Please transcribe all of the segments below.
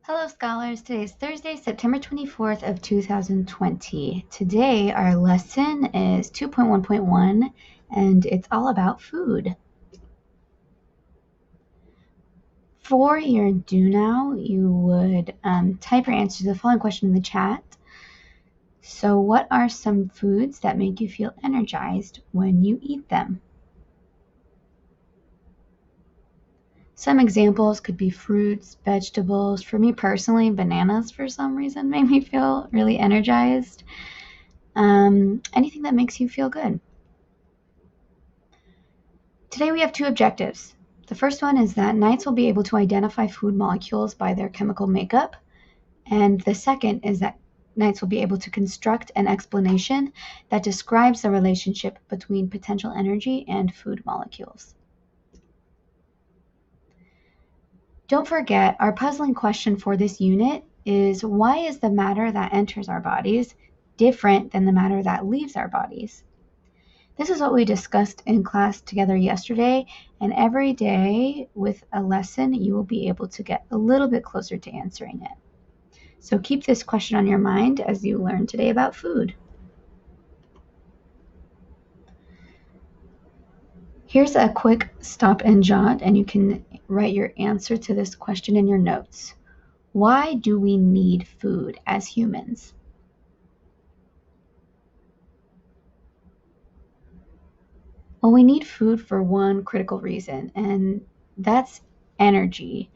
Hello, scholars. Today is Thursday, September 24th of 2020. Today, our lesson is 2.1.1, and it's all about food. For your do now, you would type your answer to the following question in the chat. So what are some foods that make you feel energized when you eat them? Some examples could be fruits, vegetables. For me personally, bananas for some reason make me feel really energized. Anything that makes you feel good. Today we have two objectives. The first one is that Knights will be able to identify food molecules by their chemical makeup. And the second is that Knights will be able to construct an explanation that describes the relationship between potential energy and food molecules. Don't forget, our puzzling question for this unit is, why is the matter that enters our bodies different than the matter that leaves our bodies? This is what we discussed in class together yesterday, and every day with a lesson, you will be able to get a little bit closer to answering it. So keep this question on your mind as you learn today about food. Here's a quick stop and jot, and you can write your answer to this question in your notes. Why do we need food as humans? Well, we need food for one critical reason, and that's energy.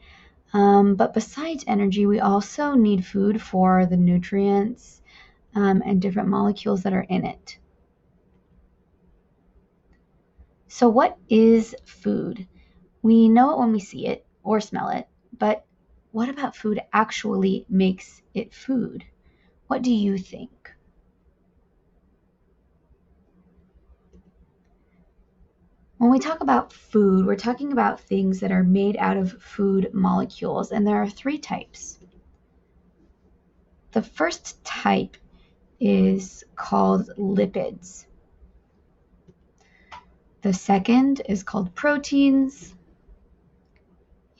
But besides energy, we also need food for the nutrients and different molecules that are in it. So what is food? We know it when we see it or smell it, but what about food actually makes it food? What do you think? When we talk about food, we're talking about things that are made out of food molecules, and there are three types. The first type is called lipids. The second is called proteins.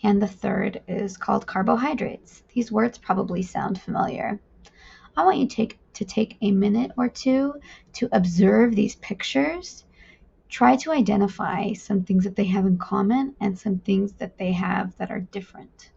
And the third is called carbohydrates. These words probably sound familiar. I want you to take a minute or two to observe these pictures. Try to identify some things that they have in common and some things that they have that are different.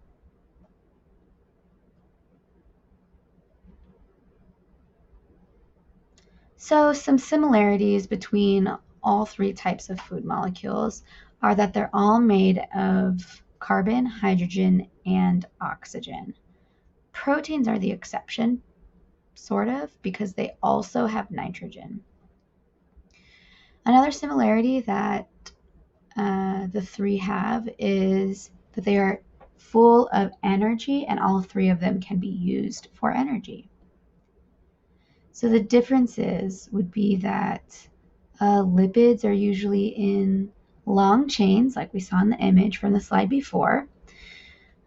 So some similarities between all three types of food molecules are that they're all made of carbon, hydrogen, and oxygen. Proteins are the exception, sort of, because they also have nitrogen. Another similarity that the three have is that they are full of energy, and all three of them can be used for energy. So the differences would be that lipids are usually in long chains, like we saw in the image from the slide before.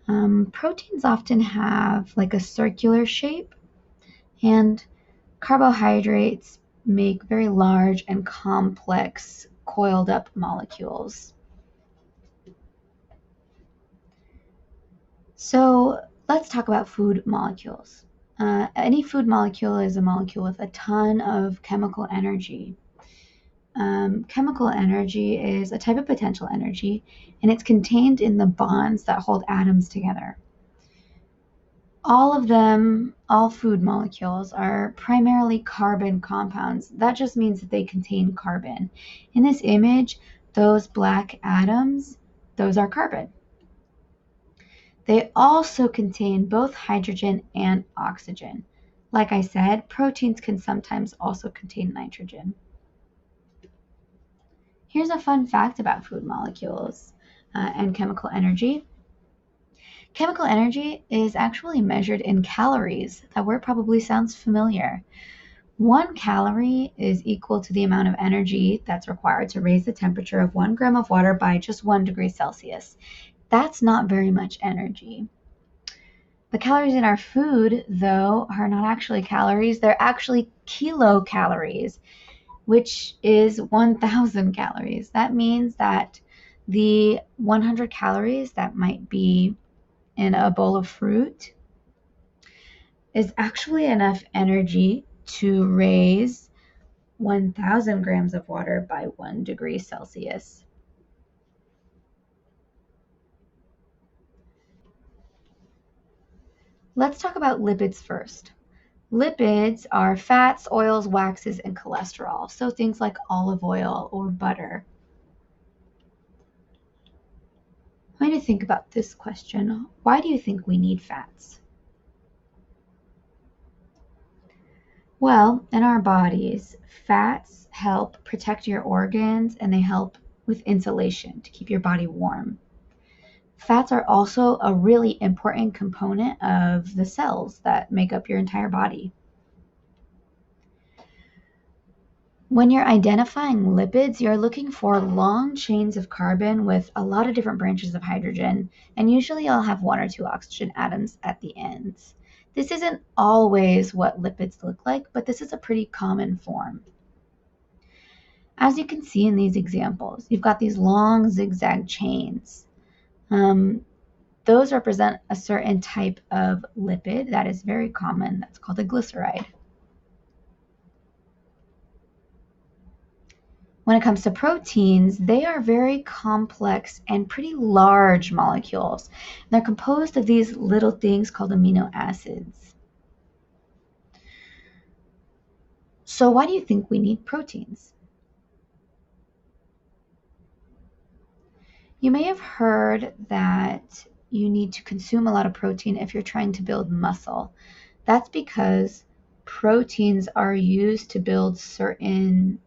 Proteins often have like a circular shape, and carbohydrates make very large and complex coiled up molecules. So let's talk about food molecules. Any food molecule is a molecule with a ton of chemical energy. Chemical energy is a type of potential energy, and it's contained in the bonds that hold atoms together. All of them, all food molecules, are primarily carbon compounds. That just means that they contain carbon. In this image, those black atoms, those are carbon. They also contain both hydrogen and oxygen. Like I said, proteins can sometimes also contain nitrogen. Here's a fun fact about food molecules and chemical energy. Chemical energy is actually measured in calories. That word probably sounds familiar. 1 calorie is equal to the amount of energy that's required to raise the temperature of 1 gram of water by just 1 degree Celsius. That's not very much energy. The calories in our food, though, are not actually calories. They're actually kilocalories, which is 1,000 calories. That means that the 100 calories that might be in a bowl of fruit is actually enough energy to raise 1,000 grams of water by 1 degree Celsius. Let's talk about lipids first. Lipids are fats, oils, waxes, and cholesterol, so things like olive oil or butter. I want you to think about this question. Why do you think we need fats? Well, in our bodies, fats help protect your organs and they help with insulation to keep your body warm. Fats are also a really important component of the cells that make up your entire body. When you're identifying lipids, you're looking for long chains of carbon with a lot of different branches of hydrogen, and usually you'll have 1 or 2 oxygen atoms at the ends. This isn't always what lipids look like, but this is a pretty common form. As you can see in these examples, you've got these long zigzag chains. Those represent a certain type of lipid that is very common. That's called a glyceride. When it comes to proteins, they are very complex and pretty large molecules. They're composed of these little things called amino acids. So why do you think we need proteins? You may have heard that you need to consume a lot of protein if you're trying to build muscle. That's because proteins are used to build certain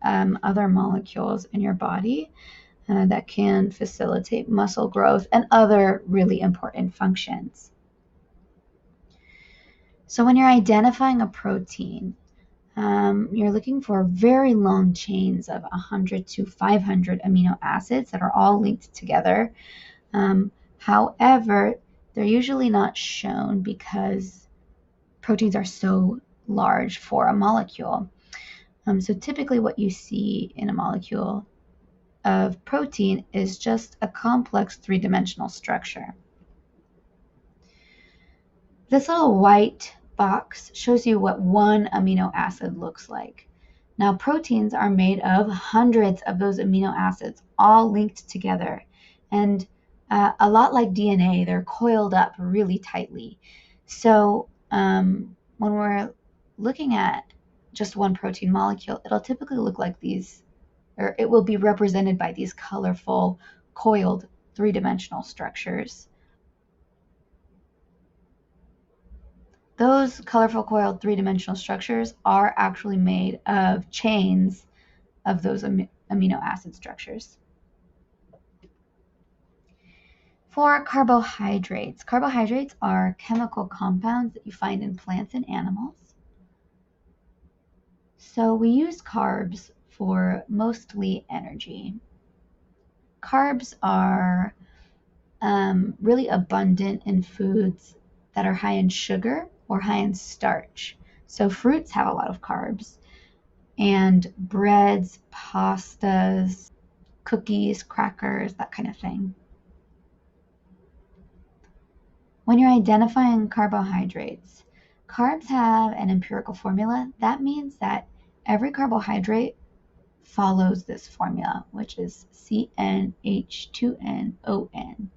other molecules in your body that can facilitate muscle growth and other really important functions. So when you're identifying a protein, you're looking for very long chains of 100 to 500 amino acids that are all linked together. However, they're usually not shown because proteins are so large for a molecule. So typically what you see in a molecule of protein is just a complex three-dimensional structure. This little white box shows you what one amino acid looks like. Now, proteins are made of hundreds of those amino acids all linked together. And a lot like DNA, they're coiled up really tightly. So when we're looking at just one protein molecule, it'll typically look like these, or it will be represented by these colorful, coiled, three-dimensional structures. Those colorful, coiled, three-dimensional structures are actually made of chains of those amino acid structures. For carbohydrates, carbohydrates are chemical compounds that you find in plants and animals. So we use carbs for mostly energy. Carbs are really abundant in foods that are high in sugar or high in starch. So fruits have a lot of carbs, and breads, pastas, cookies, crackers, that kind of thing. When you're identifying carbohydrates, carbs have an empirical formula. That means that every carbohydrate follows this formula, which is CnH2nOn.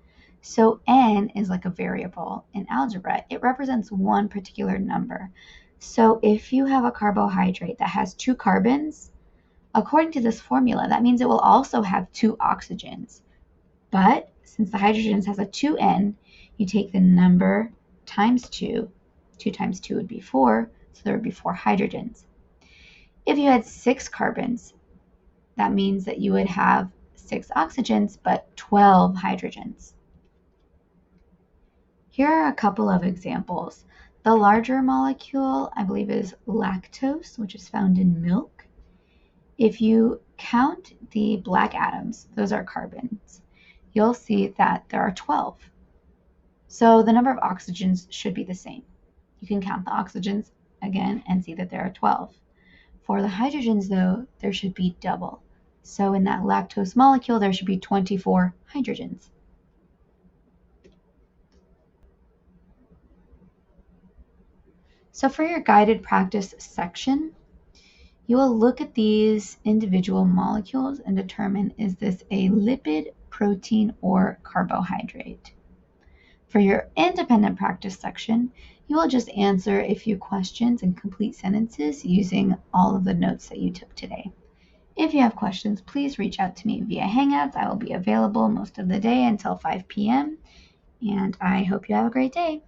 So n is like a variable in algebra. It represents one particular number. So if you have a carbohydrate that has 2 carbons, according to this formula, that means it will also have 2 oxygens. But since the hydrogens has a 2n, you take the number times 2. 2 times 2 would be 4, so there would be 4 hydrogens. If you had 6 carbons, that means that you would have 6 oxygens, but 12 hydrogens. Here are a couple of examples. The larger molecule, I believe, is lactose, which is found in milk. If you count the black atoms, those are carbons, you'll see that there are 12. So the number of oxygens should be the same. You can count the oxygens again and see that there are 12. For the hydrogens, though, there should be double. So in that lactose molecule, there should be 24 hydrogens. So for your guided practice section, you will look at these individual molecules and determine, is this a lipid, protein, or carbohydrate? For your independent practice section, you will just answer a few questions and complete sentences using all of the notes that you took today. If you have questions, please reach out to me via Hangouts. I will be available most of the day until 5 p.m. And I hope you have a great day.